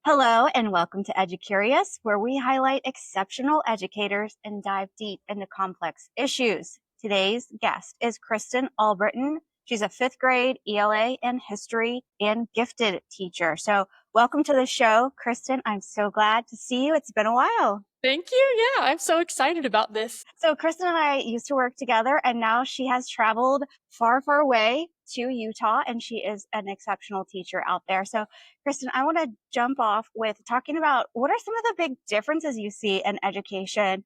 Hello, and welcome to EduCurious, where we highlight exceptional educators and dive deep into complex issues. Today's guest is Kristen Albritton. She's a fifth grade ELA and history and gifted teacher. So, welcome to the show, Kristen. I'm so glad to see you. It's been a while. Thank you. Yeah, I'm so excited about this. So, Kristen and I used to work together, and now she has traveled far, far away to Utah, and she is an exceptional teacher out there. So, Kristen, I want to jump off with talking about what are some of the big differences you see in education,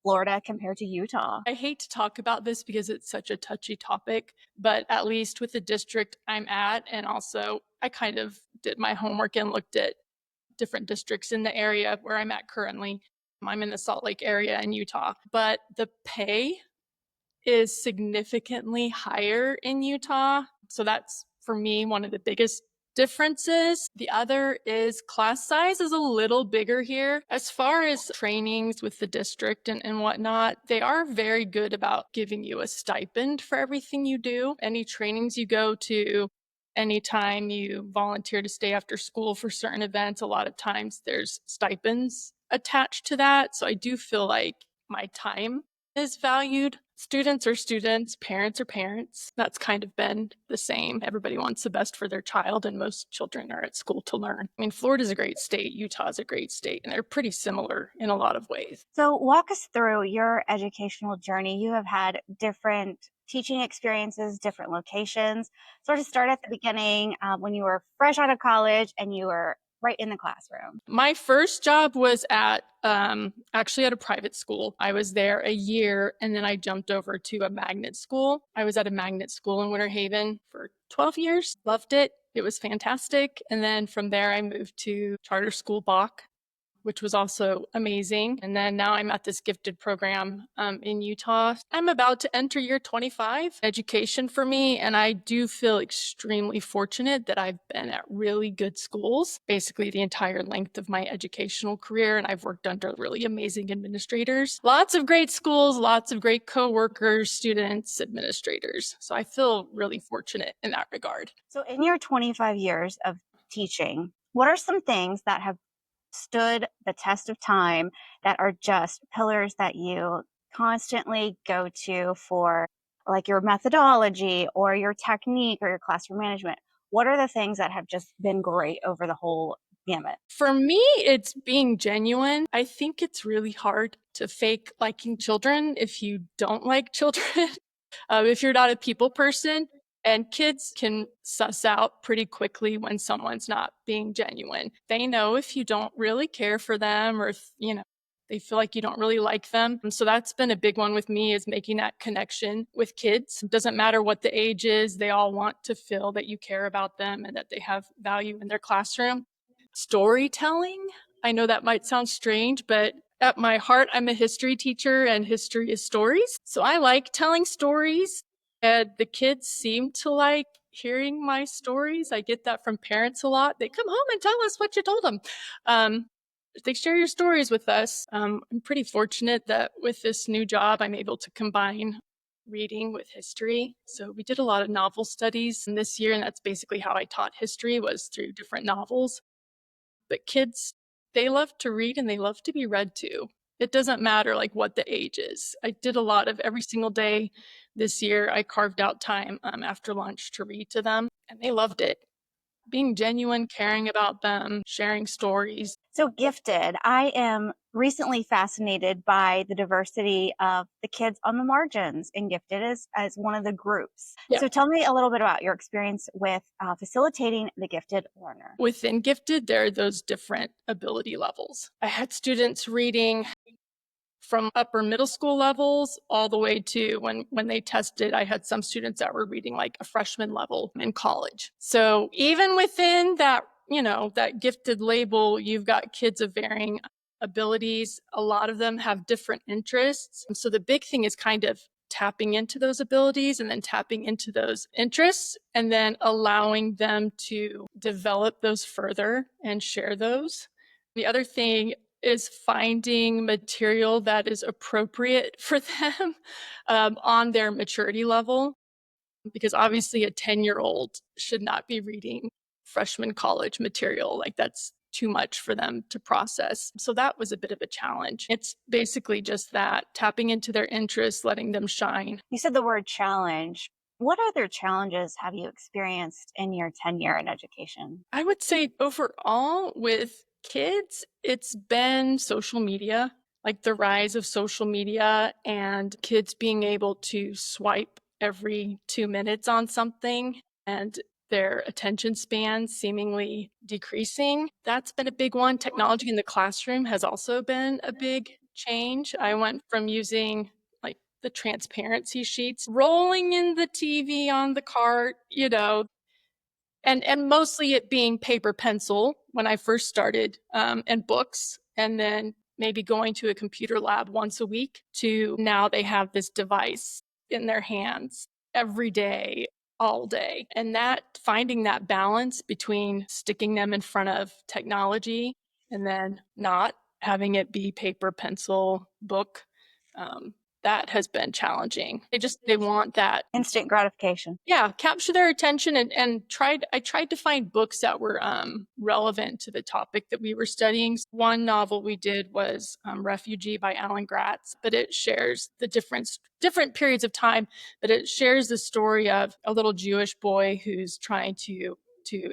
Florida compared to Utah? I hate to talk about this because it's such a touchy topic, but at least with the district I'm at, and also I kind of did my homework and looked at different districts in the area where I'm at currently. I'm in the Salt Lake area in Utah, but the pay is significantly higher in Utah. So that's for me one of the biggest differences. The other is class size is a little bigger here. As far as trainings with the district and whatnot, they are very good about giving you a stipend for everything you do. Any trainings you go to, anytime you volunteer to stay after school for certain events, a lot of times there's stipends attached to that. So I do feel like my time is valued. Students are students, parents are parents. That's kind of been the same. Everybody wants the best for their child, and most children are at school to learn. I mean, Florida's a great state, Utah's a great state, and they're pretty similar in a lot of ways. So, walk us through your educational journey. You have had different teaching experiences, different locations. Sort of start at the beginning when you were fresh out of college and you were right in the classroom. My first job was at actually at a private school. I was there a year and then I jumped over to a magnet school. I was at a magnet school in Winter Haven for 12 years. Loved it. It was fantastic. And then from there, I moved to charter school Bach, which was also amazing. And then now I'm at this gifted program in Utah. I'm about to enter year 25 education for me. And I do feel extremely fortunate that I've been at really good schools, basically the entire length of my educational career. And I've worked under really amazing administrators. Lots of great schools, lots of great coworkers, students, administrators. So I feel really fortunate in that regard. So, in your 25 years of teaching, what are some things that have stood the test of time that are just pillars that you constantly go to for like your methodology or your technique or your classroom management? What are the things that have just been great over the whole gamut? For me, it's being genuine. I think it's really hard to fake liking children if you don't like children, if you're not a people person. And kids can suss out pretty quickly when someone's not being genuine. They know if you don't really care for them or if, they feel like you don't really like them. And so that's been a big one with me is making that connection with kids. It doesn't matter what the age is. They all want to feel that you care about them and that they have value in their classroom. Storytelling. I know that might sound strange, but at my heart, I'm a history teacher and history is stories. So I like telling stories and the kids seem to like hearing my stories. I get that from parents a lot. They come home and tell us what you told them. They share your stories with us. I'm pretty fortunate that with this new job, I'm able to combine reading with history. So we did a lot of novel studies this year, and that's basically how I taught history was through different novels. But kids, they love to read and they love to be read to. It doesn't matter like what the age is. I did a lot of every single day this year. I carved out time after lunch to read to them, and they loved it. Being genuine, caring about them, sharing stories. So, gifted, I am recently fascinated by the diversity of the kids on the margins in gifted as one of the groups. Yeah. So, tell me a little bit about your experience with facilitating the gifted learner. Within gifted, there are those different ability levels. I had students reading from upper middle school levels all the way to when they tested, I had some students that were reading like a freshman level in college. So even within that, that gifted label, you've got kids of varying abilities. A lot of them have different interests. And so the big thing is kind of tapping into those abilities and then tapping into those interests and then allowing them to develop those further and share those. The other thing is finding material that is appropriate for them on their maturity level, because obviously a 10-year-old should not be reading freshman college material. Like that's too much for them to process. So that was a bit of a challenge. It's basically just that, tapping into their interests, letting them shine. You said the word challenge. What other challenges have you experienced in your tenure in education? I would say overall with kids, it's been social media, like the rise of social media and kids being able to swipe every 2 minutes on something and their attention span seemingly decreasing. That's been a big one. Technology in the classroom has also been a big change. I went from using like the transparency sheets, rolling in the TV on the cart, and mostly it being paper pencil when I first started, and books, and then maybe going to a computer lab once a week, to now they have this device in their hands every day, all day. And that, finding that balance between sticking them in front of technology and then not having it be paper, pencil, book, that has been challenging. They want that. Instant gratification. Yeah, capture their attention, and I tried to find books that were relevant to the topic that we were studying. One novel we did was Refugee by Alan Gratz, but it shares the different periods of time, but it shares the story of a little Jewish boy who's trying to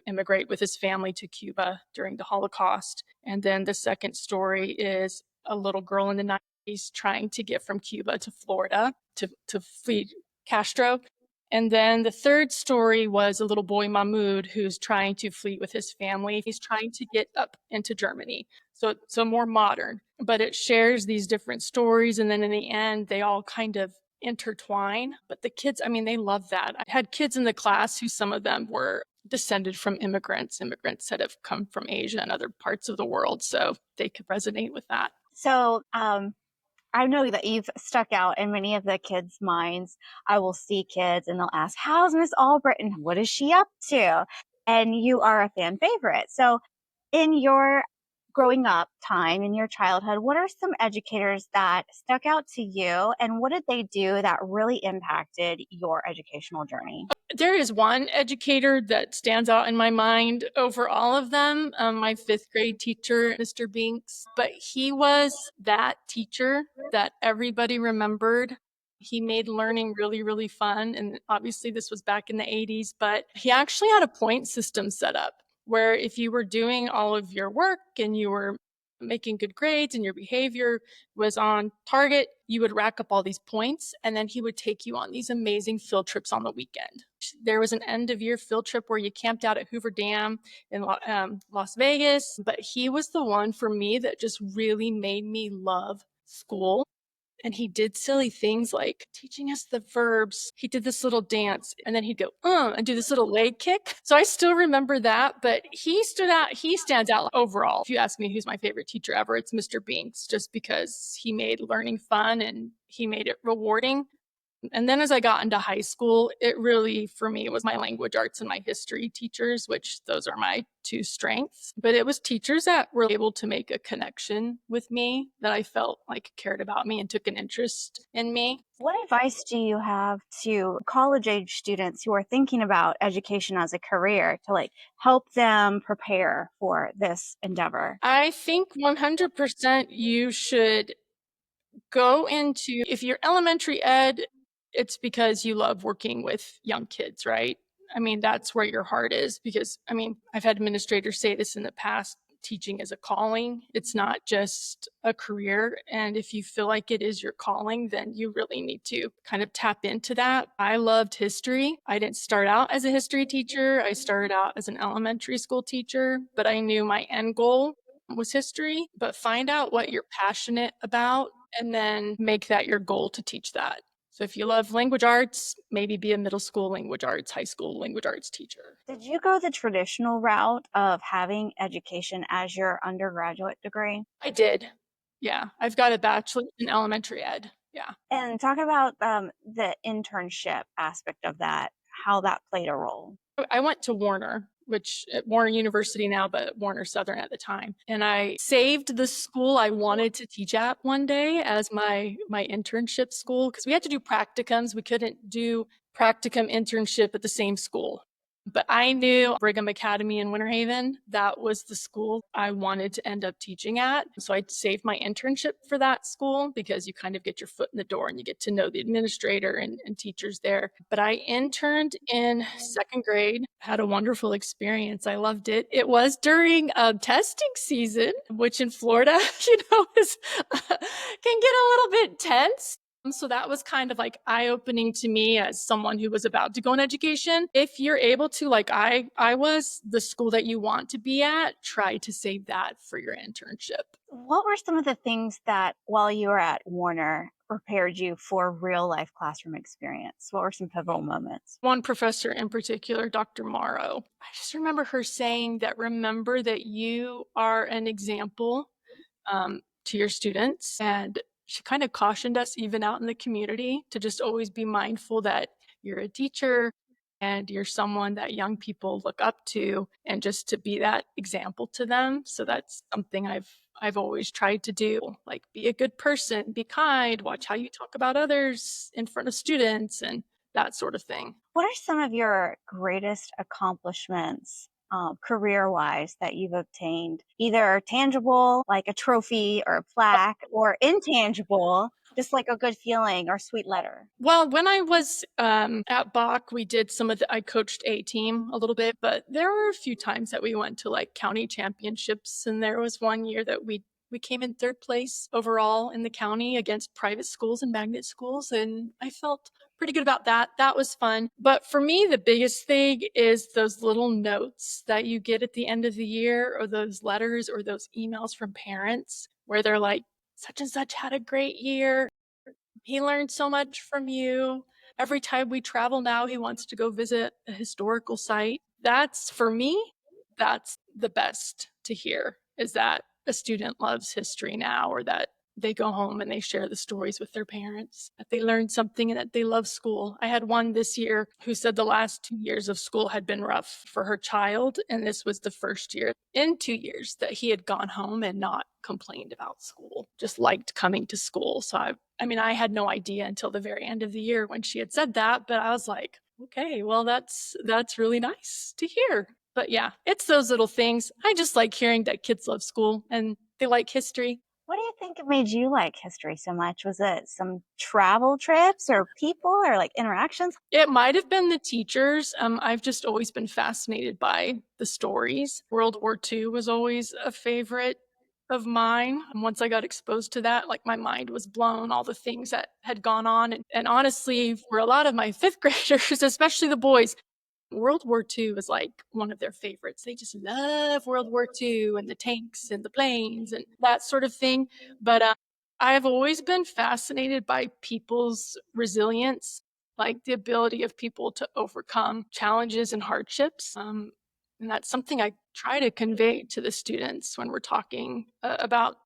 immigrate with his family to Cuba during the Holocaust. And then the second story is a little girl in the 90s trying to get from Cuba to Florida to flee Castro. And then the third story was a little boy, Mahmoud, who's trying to flee with his family. He's trying to get up into Germany. So more modern, but it shares these different stories. And then in the end, they all kind of intertwine. But the kids, I mean, they love that. I had kids in the class who, some of them were descended from immigrants that have come from Asia and other parts of the world. So they could resonate with that. So, I know that you've stuck out in many of the kids' minds. I will see kids and they'll ask, "How's Miss Albritton? What is she up to?" And you are a fan favorite. So, in your growing up time, in your childhood, what are some educators that stuck out to you, and what did they do that really impacted your educational journey? There is one educator that stands out in my mind over all of them, my fifth grade teacher, Mr. Binks. But he was that teacher that everybody remembered. He made learning really, really fun. And obviously, this was back in the 80s, but he actually had a point system set up where if you were doing all of your work and you were making good grades and your behavior was on target, you would rack up all these points, and then he would take you on these amazing field trips on the weekend. There was an end of year field trip where you camped out at Hoover Dam in Las Vegas, but he was the one for me that just really made me love school. And he did silly things like teaching us the verbs. He did this little dance and then he'd go, and do this little leg kick. So I still remember that, but he stands out overall. If you ask me who's my favorite teacher ever, it's Mr. Binks, just because he made learning fun and he made it rewarding. And then as I got into high school, it really, for me, was my language arts and my history teachers, which those are my two strengths. But it was teachers that were able to make a connection with me, that I felt like cared about me and took an interest in me. What advice do you have to college age students who are thinking about education as a career to help them prepare for this endeavor? I think 100% you should go into, if you're elementary ed, it's because you love working with young kids, right? I mean, that's where your heart is, because I mean, I've had administrators say this in the past: teaching is a calling. It's not just a career. And if you feel like it is your calling, then you really need to kind of tap into that. I loved history. I didn't start out as a history teacher. I started out as an elementary school teacher, but I knew my end goal was history. But find out what you're passionate about and then make that your goal to teach that. So if you love language arts, maybe be a middle school language arts, high school language arts teacher. Did you go the traditional route of having education as your undergraduate degree? I did. Yeah. I've got a bachelor's in elementary ed. Yeah. And talk about the internship aspect of that, how that played a role. I went to Warner, which at Warner University now, but Warner Southern at the time. And I saved the school I wanted to teach at one day as my internship school, because we had to do practicums. We couldn't do practicum internship at the same school. But I knew Brigham Academy in Winter Haven, that was the school I wanted to end up teaching at. So I saved my internship for that school because you kind of get your foot in the door and you get to know the administrator and teachers there. But I interned in second grade, had a wonderful experience. I loved it. It was during testing season, which in Florida, is can get a little bit tense. So that was kind of like eye-opening to me as someone who was about to go in education. If you're able to, like I was, the school that you want to be at, try to save that for your internship. What were some of the things that, while you were at Warner, prepared you for real life classroom experience? What were some pivotal moments? One professor in particular, Dr. Morrow, I just remember her saying that remember that you are an example to your students. And she kind of cautioned us, even out in the community, to just always be mindful that you're a teacher and you're someone that young people look up to, and just to be that example to them. So that's something I've always tried to do, like be a good person, be kind, watch how you talk about others in front of students, and that sort of thing. What are some of your greatest accomplishments, career wise, that you've obtained? Either tangible, like a trophy or a plaque, or intangible, just like a good feeling or sweet letter? Well, when I was at Bach, we did I coached A team a little bit, but there were a few times that we went to like county championships. And there was one year that we came in third place overall in the county against private schools and magnet schools. And I felt pretty good about that. That was fun. But for me, the biggest thing is those little notes that you get at the end of the year, or those letters or those emails from parents where they're like, such and such had a great year. He learned so much from you. Every time we travel now, he wants to go visit a historical site. That's, for me, that's the best to hear, is that a student loves history now, or that they go home and they share the stories with their parents, that they learned something and that they love school. I had one this year who said the last 2 years of school had been rough for her child. And this was the first year in 2 years that he had gone home and not complained about school, just liked coming to school. So I mean, I had no idea until the very end of the year when she had said that, but I was like, okay, well, that's really nice to hear. But yeah, it's those little things. I just like hearing that kids love school and they like history. What do you think made you like history so much? Was it some travel trips or people or like interactions? It might have been the teachers. I've just always been fascinated by the stories. World War II was always a favorite of mine. And once I got exposed to that, like my mind was blown, all the things that had gone on. And honestly, for a lot of my fifth graders, especially the boys, World War II was like one of their favorites. They just love World War II and the tanks and the planes and that sort of thing. But I've always been fascinated by people's resilience, like the ability of people to overcome challenges and hardships. And that's something I try to convey to the students when we're talking about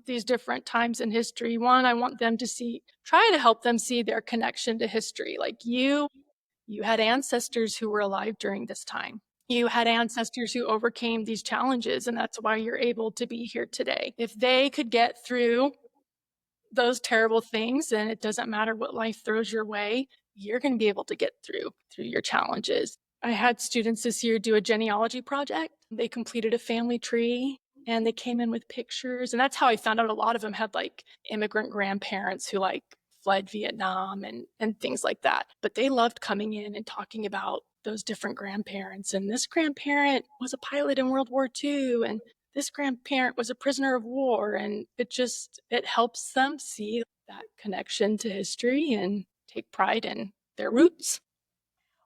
these different times in history. One, I want them to try to help them see their connection to history. Like you had ancestors who were alive during this time. You had ancestors who overcame these challenges, and that's why you're able to be here today. If they could get through those terrible things, and it doesn't matter what life throws your way, you're going to be able to get through your challenges. I had students this year do a genealogy project. They completed a family tree and they came in with pictures. And that's how I found out a lot of them had like immigrant grandparents who like fled Vietnam and things like that. But they loved coming in and talking about those different grandparents. And this grandparent was a pilot in World War II, and this grandparent was a prisoner of war. And it helps them see that connection to history and take pride in their roots.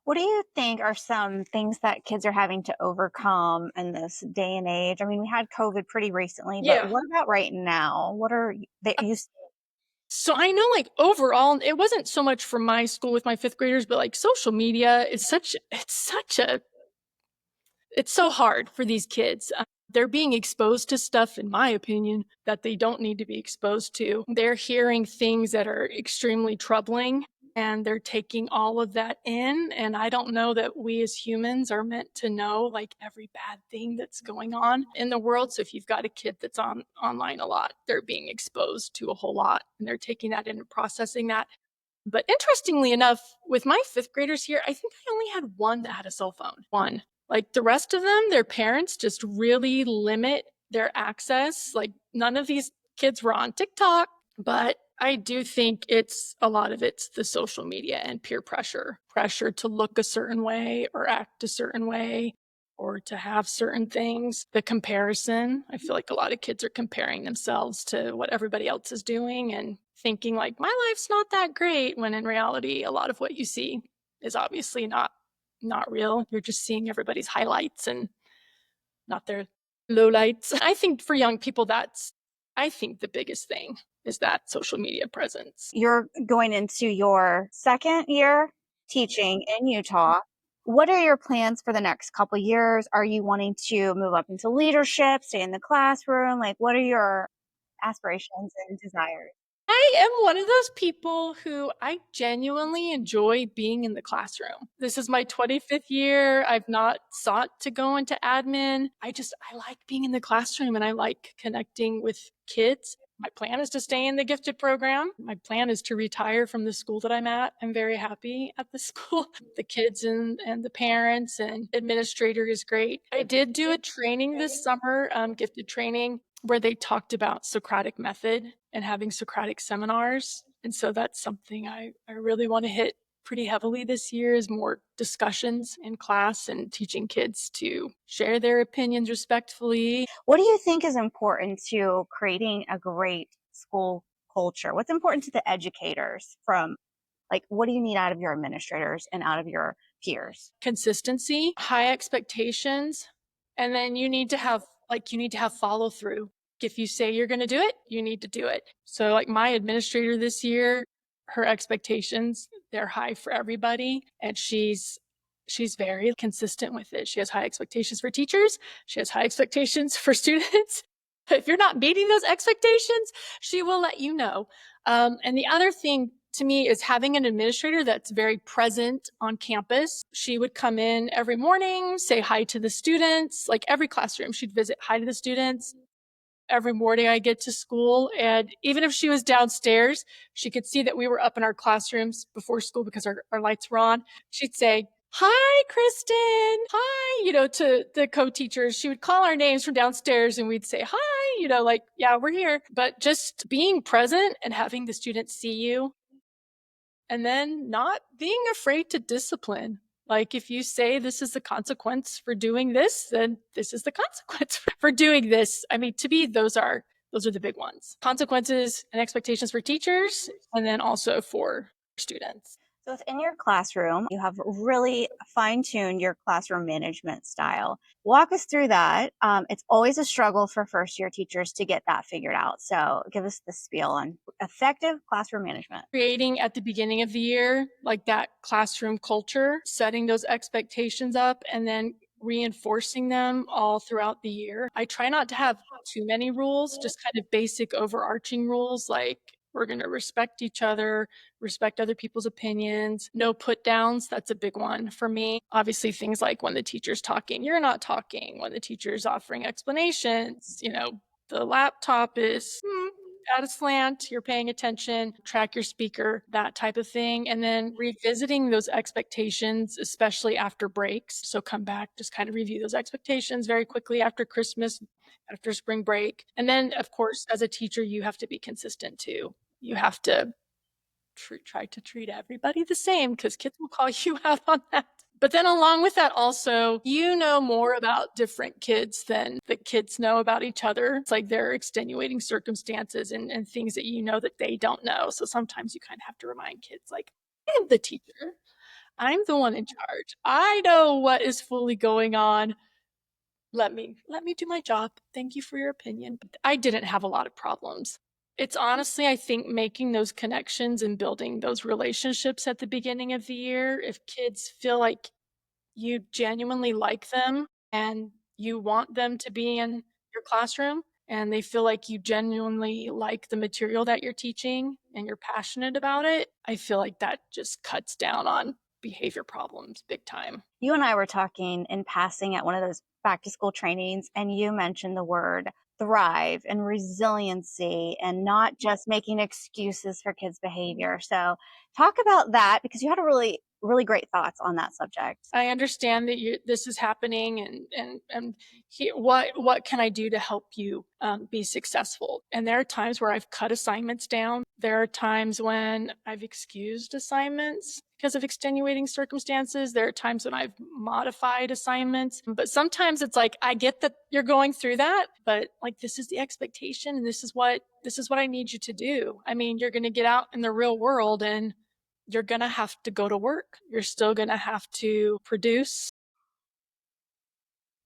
What do you think are some things that kids are having to overcome in this day and age? I mean, we had COVID pretty recently, but Yeah. what about right now? What are they you So I know, like, overall, it wasn't so much from my school with my fifth graders, but like social media is it's so hard for these kids. They're being exposed to stuff, in my opinion, that they don't need to be exposed to. They're hearing things that are extremely troubling, and they're taking all of that in. And I don't know that we as humans are meant to know like every bad thing that's going on in the world. So if you've got a kid that's online a lot, they're being exposed to a whole lot, and they're taking that in and processing that. But interestingly enough, with my fifth graders here, I think I only had one that had a cell phone. One. Like the rest of them, their parents just really limit their access. Like none of these kids were on TikTok, but I do think it's a lot of it's the social media and peer pressure to look a certain way or act a certain way or to have certain things. The comparison, I feel like a lot of kids are comparing themselves to what everybody else is doing and thinking like my life's not that great when in reality a lot of what you see is obviously not real. You're just seeing everybody's highlights and not their lowlights. I think for young people that's I think the biggest thing is that social media presence. You're going into your second year teaching in Utah. What are your plans for the next couple years? Are you wanting to move up into leadership, stay in the classroom? Like, what are your aspirations and desires? I am one of those people who I genuinely enjoy being in the classroom. This is my 25th year. I've not sought to go into admin. I like being in the classroom and I like connecting with kids. My plan is to stay in the gifted program. My plan is to retire from the school that I'm at. I'm very happy at the school. The kids and the parents and administrator is great. I did do a training this summer, gifted training, where they talked about Socratic method and having Socratic seminars. And so that's something I really want to hit pretty heavily this year is more discussions in class and teaching kids to share their opinions respectfully. What do you think is important to creating a great school culture? What's important to the educators from like what do you need out of your administrators and out of your peers? Consistency, high expectations, and then you need to have follow through. If you say you're going to do it, you need to do it. So like my administrator this year, her expectations, they're high for everybody and she's very consistent with it. She has high expectations for teachers, she has high expectations for students. If you're not meeting those expectations, she will let you know. And the other thing to me is having an administrator that's very present on campus. She would come in every morning, say hi to the students, like every classroom, she'd visit hi to the students. Every morning I get to school, and even if she was downstairs, she could see that we were up in our classrooms before school because our lights were on. She'd say, "Hi, Kristen. Hi," to the co-teachers. She would call our names from downstairs and we'd say, "Hi," like, "Yeah, we're here." But just being present and having the students see you and then not being afraid to discipline. Like if you say this is the consequence for doing this, then this is the consequence for doing this. I mean, to me, those are the big ones. Consequences and expectations for teachers, and then also for students. So within your classroom, you have really fine-tuned your classroom management style. Walk us through that. It's always a struggle for first-year teachers to get that figured out. So give us the spiel on effective classroom management. Creating at the beginning of the year, like that classroom culture, setting those expectations up, and then reinforcing them all throughout the year. I try not to have too many rules, just kind of basic overarching rules like we're going to respect each other, respect other people's opinions, no put downs. That's a big one for me. Obviously, things like when the teacher's talking, you're not talking. When the teacher's offering explanations, the laptop is at a slant, you're paying attention, track your speaker, that type of thing. And then revisiting those expectations, especially after breaks. So come back, just kind of review those expectations very quickly after Christmas, after spring break. And then, of course, as a teacher, you have to be consistent too. You have to try to treat everybody the same because kids will call you out on that. But then along with that also, you know more about different kids than the kids know about each other. It's like there are extenuating circumstances and things that you know that they don't know. So sometimes you kind of have to remind kids like, I am the teacher. I'm the one in charge. I know what is fully going on. Let me do my job. Thank you for your opinion. But I didn't have a lot of problems. It's honestly, I think, making those connections and building those relationships at the beginning of the year. If kids feel like you genuinely like them and you want them to be in your classroom and they feel like you genuinely like the material that you're teaching and you're passionate about it, I feel like that just cuts down on behavior problems big time. You and I were talking in passing at one of those back to school trainings, and you mentioned the word thrive and resiliency and not just making excuses for kids' behavior. So, talk about that because you had a really great thoughts on that subject. I understand that this is happening, and what can I do to help you be successful? And there are times where I've cut assignments down. There are times when I've excused assignments because of extenuating circumstances. There are times when I've modified assignments. But sometimes it's like, I get that you're going through that, but like, this is the expectation, and this is what I need you to do. I mean, you're going to get out in the real world, and you're going to have to go to work. You're still going to have to produce.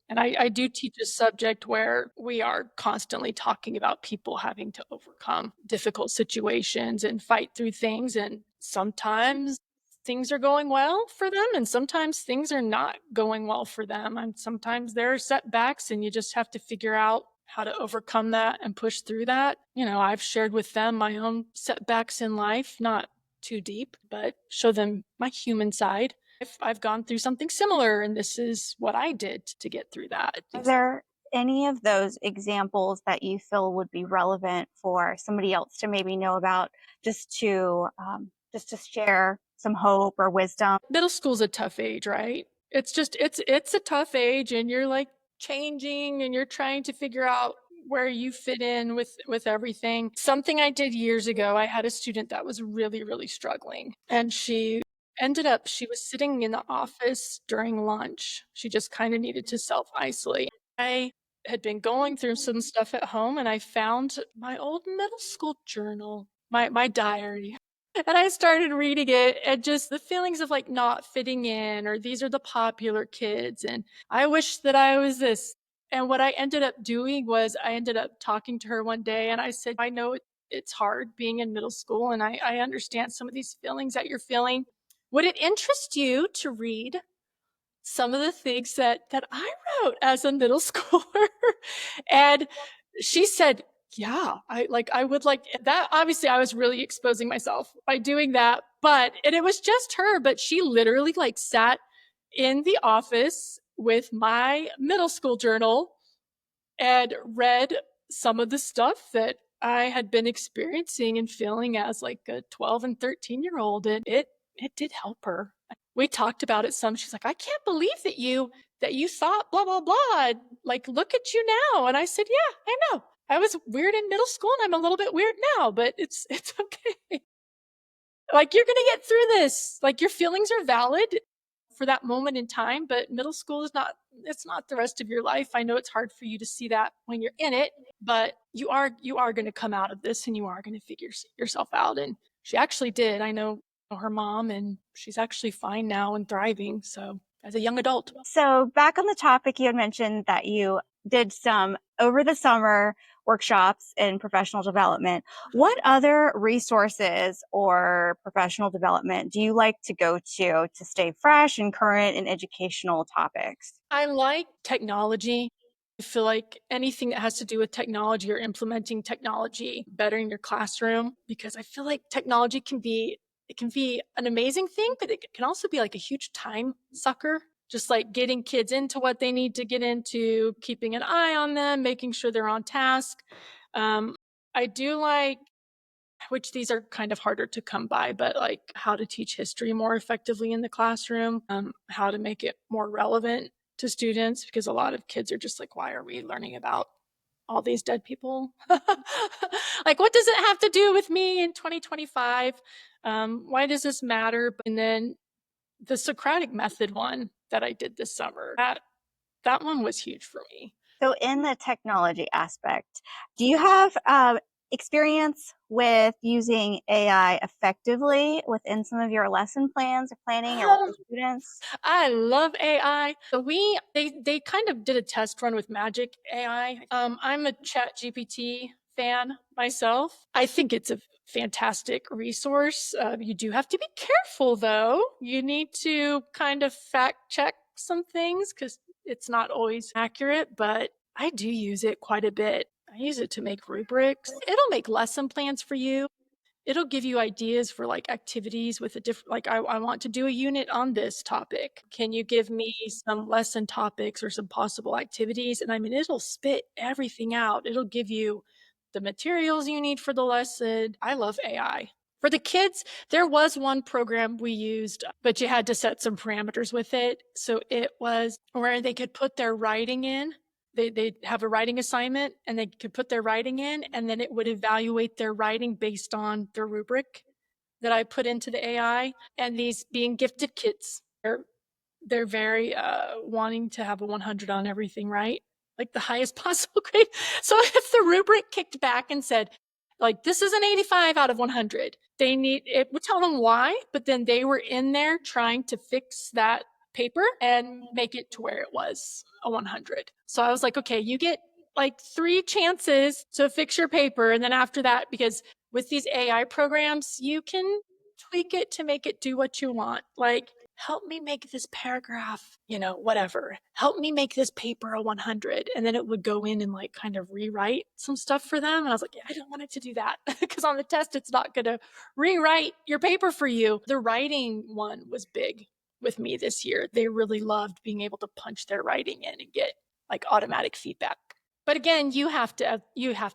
And I do teach a subject where we are constantly talking about people having to overcome difficult situations and fight through things. And sometimes things are going well for them, and sometimes things are not going well for them. And sometimes there are setbacks, and you just have to figure out how to overcome that and push through that. You know, I've shared with them my own setbacks in life, not too deep, but show them my human side. I've gone through something similar, and this is what I did to get through that. Are there any of those examples that you feel would be relevant for somebody else to maybe know about, just to share some hope or wisdom? Middle school's a tough age, right? It's a tough age, and you're like changing, and you're trying to figure out where you fit in with everything. Something I did years ago, I had a student that was really struggling, and she was sitting in the office during lunch. She just kind of needed to self-isolate. I had been going through some stuff at home, and I found my old middle school journal, my diary. And I started reading it, and just the feelings of like not fitting in, or these are the popular kids, and I wish that I was this. And what I ended up doing was I ended up talking to her one day, and I said, I know it's hard being in middle school, and I understand some of these feelings that you're feeling. Would it interest you to read some of the things that I wrote as a middle schooler? And she said, yeah, I would like that. Obviously, I was really exposing myself by doing that, and it was just her, but she literally like sat in the office with my middle school journal and read some of the stuff that I had been experiencing and feeling as like a 12 and 13-year-old. And it did help her. We talked about it some. She's like, I can't believe that you thought blah blah blah. Like, look at you now. And I said, yeah, I know. I was weird in middle school, and I'm a little bit weird now, but it's okay. Like, you're going to get through this. Like, your feelings are valid for that moment in time, but middle school is not, it's not the rest of your life. I know it's hard for you to see that when you're in it, but you are going to come out of this, and you are going to figure yourself out. And she actually did. I know her mom, and she's actually fine now and thriving. So as a young adult. So, back on the topic, you had mentioned that you did some over the summer workshops in professional development. What other resources or professional development do you like to go to stay fresh and current in educational topics? I like technology. I feel like anything that has to do with technology or implementing technology better in your classroom, because I feel like technology can be an amazing thing, but it can also be like a huge time sucker. Just like getting kids into what they need to get into, keeping an eye on them, making sure they're on task. I do like, which these are kind of harder to come by, but like how to teach history more effectively in the classroom, how to make it more relevant to students, because a lot of kids are just like, why are we learning about all these dead people? Like, what does it have to do with me in 2025? Why does this matter? And then the Socratic method one that I did this summer, that one was huge for me. So, in the technology aspect, do you have experience with using AI effectively within some of your lesson plans or planning or with your students? I love AI. So they kind of did a test run with Magic AI. I'm a Chat GPT fan myself. I think it's a fantastic resource. You do have to be careful though. You need to kind of fact check some things because it's not always accurate, but I do use it quite a bit. I use it to make rubrics. It'll make lesson plans for you. it'll give you ideas for like activities with a different, like, I want to do a unit on this topic. Can you give me some lesson topics or some possible activities? And I mean, it'll spit everything out. It'll give you the materials you need for the lesson. I love AI. For the kids, there was one program we used, but you had to set some parameters with it. So it was where they could put their writing in. They'd have a writing assignment and they could put their writing in, and then it would evaluate their writing based on the rubric that I put into the AI. And these being gifted kids, they're very wanting to have a 100 on everything, right? Like the highest possible grade. So if the rubric kicked back and said, like, this is an 85 out of 100, it would tell them why, but then they were in there trying to fix that paper and make it to where it was a 100. So I was like, okay, you get like 3 chances to fix your paper. And then after that, because with these AI programs, you can tweak it to make it do what you want. Like, help me make this paragraph, whatever. Help me make this paper a 100. And then it would go in and like kind of rewrite some stuff for them. And I was like, yeah, I don't want it to do that because on the test, it's not going to rewrite your paper for you. The writing one was big with me this year. They really loved being able to punch their writing in and get like automatic feedback. But again, you have to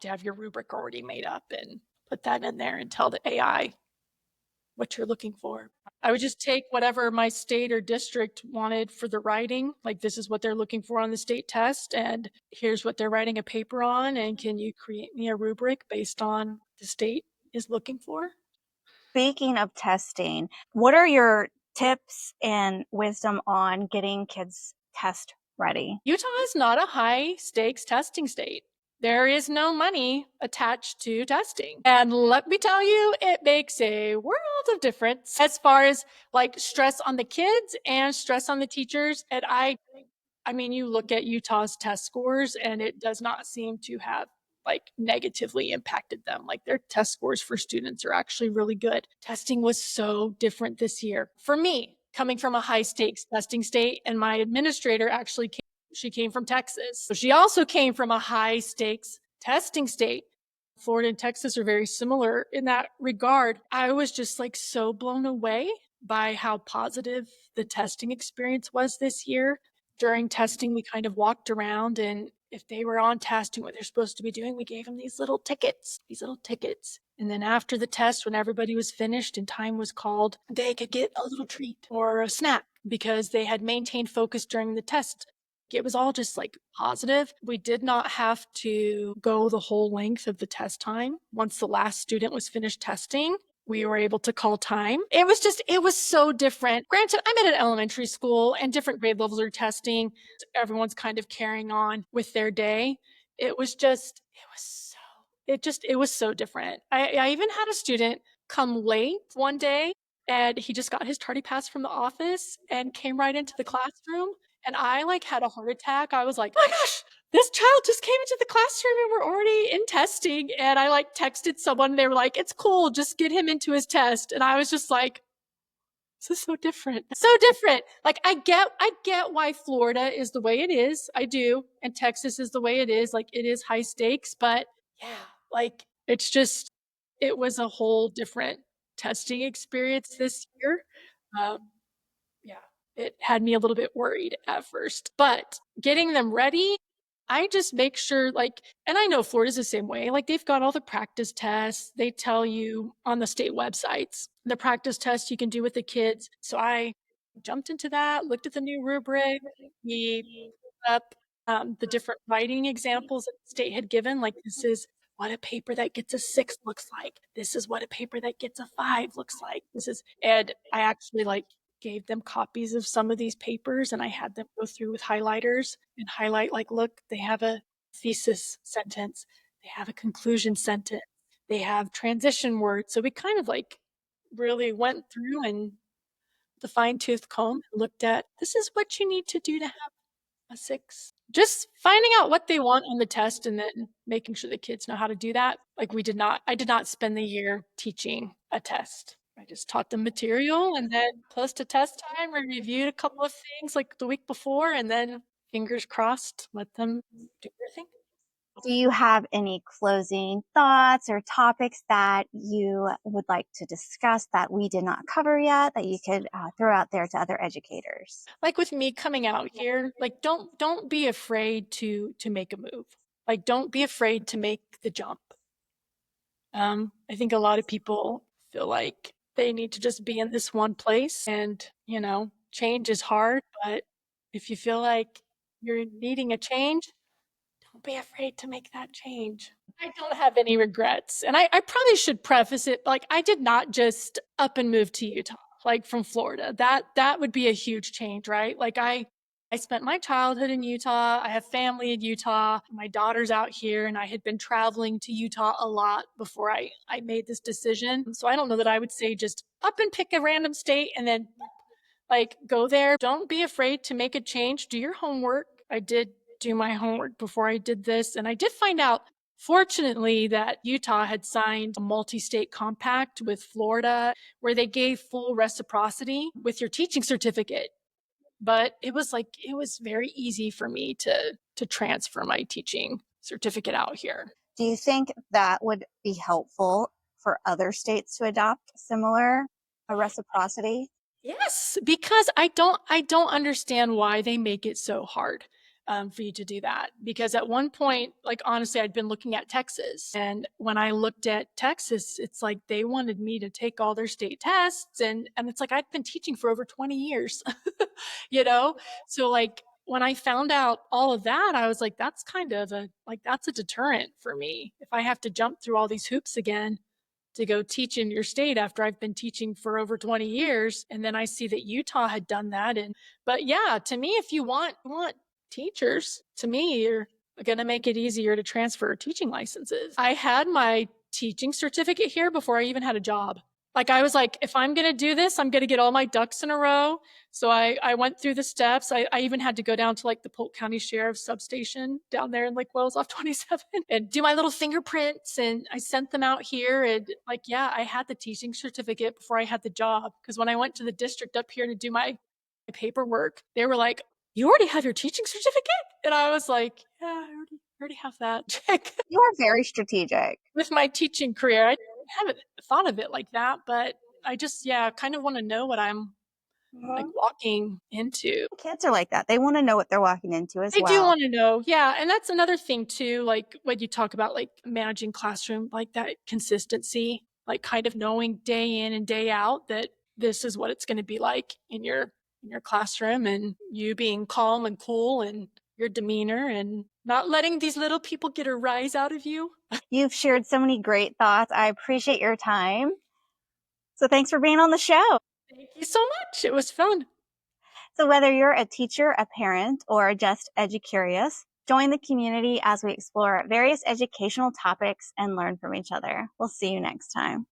have your rubric already made up and put that in there and tell the AI what you're looking for. I would just take whatever my state or district wanted for the writing. Like, this is what they're looking for on the state test, and here's what they're writing a paper on. And can you create me a rubric based on the state is looking for? Speaking of testing, what are your tips and wisdom on getting kids test ready? Utah is not a high stakes testing state. There is no money attached to testing. And let me tell you, it makes a world of difference as far as like stress on the kids and stress on the teachers. And I mean, you look at Utah's test scores and it does not seem to have like negatively impacted them. Like, their test scores for students are actually really good. Testing was so different this year. For me, coming from a high stakes testing state, and my administrator actually came from Texas. So she also came from a high stakes testing state. Florida and Texas are very similar in that regard. I was just like so blown away by how positive the testing experience was this year. During testing, we kind of walked around, and if they were on task doing what they're supposed to be doing, we gave them these little tickets. And then after the test, when everybody was finished and time was called, they could get a little treat or a snack because they had maintained focus during the test. It was all just like positive. We did not have to go the whole length of the test time. Once the last student was finished testing, we were able to call time. It was so different. Granted, I'm at an elementary school and different grade levels are testing. Everyone's kind of carrying on with their day. It was so different. I even had a student come late one day, and he just got his tardy pass from the office and came right into the classroom. And I like had a heart attack. I was like, oh my gosh, this child just came into the classroom and we're already in testing. And I like texted someone and they were like, it's cool, just get him into his test. And I was just like, this is so different. So different. Like, I get why Florida is the way it is. I do. And Texas is the way it is. Like, it is high stakes, but yeah, like, it was a whole different testing experience this year. Um, yeah, it had me a little bit worried at first, but getting them ready, I just make sure, like, and I know Florida's the same way. Like, they've got all the practice tests. They tell you on the state websites the practice tests you can do with the kids. So I jumped into that, looked at the new rubric. We put up the different writing examples that the state had given. Like, this is what a paper that gets a 6 looks like. This is what a paper that gets a 5 looks like. And I actually like gave them copies of some of these papers, and I had them go through with highlighters and highlight, like, look, they have a thesis sentence, they have a conclusion sentence, they have transition words. So we kind of like really went through and the fine tooth comb and looked at, this is what you need to do to have a 6. Just finding out what they want on the test and then making sure the kids know how to do that. Like, I did not spend the year teaching a test. I just taught them material, and then close to test time, we reviewed a couple of things like the week before, and then fingers crossed, let them do their thing. Do you have any closing thoughts or topics that you would like to discuss that we did not cover yet that you could throw out there to other educators? Like with me coming out here, like don't be afraid to make a move. Like don't be afraid to make the jump. I think a lot of people feel like they need to just be in this one place and, change is hard, but if you feel like you're needing a change, don't be afraid to make that change. I don't have any regrets. And I probably should preface it like I did not just up and move to Utah, like from Florida. That would be a huge change, right? Like I spent my childhood in Utah. I have family in Utah. My daughter's out here, and I had been traveling to Utah a lot before I made this decision. So I don't know that I would say just up and pick a random state and then like go there. Don't be afraid to make a change. Do your homework. I did do my homework before I did this, and I did find out fortunately that Utah had signed a multi-state compact with Florida where they gave full reciprocity with your teaching certificate. But it was very easy for me to transfer my teaching certificate out here. Do you think that would be helpful for other states to adopt similar a reciprocity? Yes, because I don't understand why they make it so hard for you to do that. Because at one point, like honestly, I'd been looking at Texas, and when I looked at Texas, it's like they wanted me to take all their state tests, and it's like I'd been teaching for over 20 years, you know. So like when I found out all of that, I was like, that's kind of a like that's a deterrent for me if I have to jump through all these hoops again to go teach in your state after I've been teaching for over 20 years. And then I see that Utah had done that. But yeah, to me, if you want teachers, to me, you're going to make it easier to transfer teaching licenses. I had my teaching certificate here before I even had a job. Like I was like, if I'm going to do this, I'm going to get all my ducks in a row. So I went through the steps. I even had to go down to like the Polk County Sheriff's substation down there in like Wells off 27 and do my little fingerprints. And I sent them out here. And like, yeah, I had the teaching certificate before I had the job. Because when I went to the district up here to do my paperwork, they were like, you already have your teaching certificate? And I was like, yeah, I already have that. Check. You are very strategic. With my teaching career, I haven't thought of it like that, but I just, yeah, kind of want to know what I'm like Mhm. walking into. Kids are like that. They want to know what they're walking into as I do well. want to know. Yeah. And that's another thing too, like when you talk about like managing classroom, like that consistency, like kind of knowing day in and day out that this is what it's going to be like in your classroom and you being calm and cool and your demeanor and not letting these little people get a rise out of you. You've shared so many great thoughts. I appreciate your time. So thanks for being on the show. Thank you so much. It was fun. So whether you're a teacher, a parent, or just EduCurious, join the community as we explore various educational topics and learn from each other. We'll see you next time.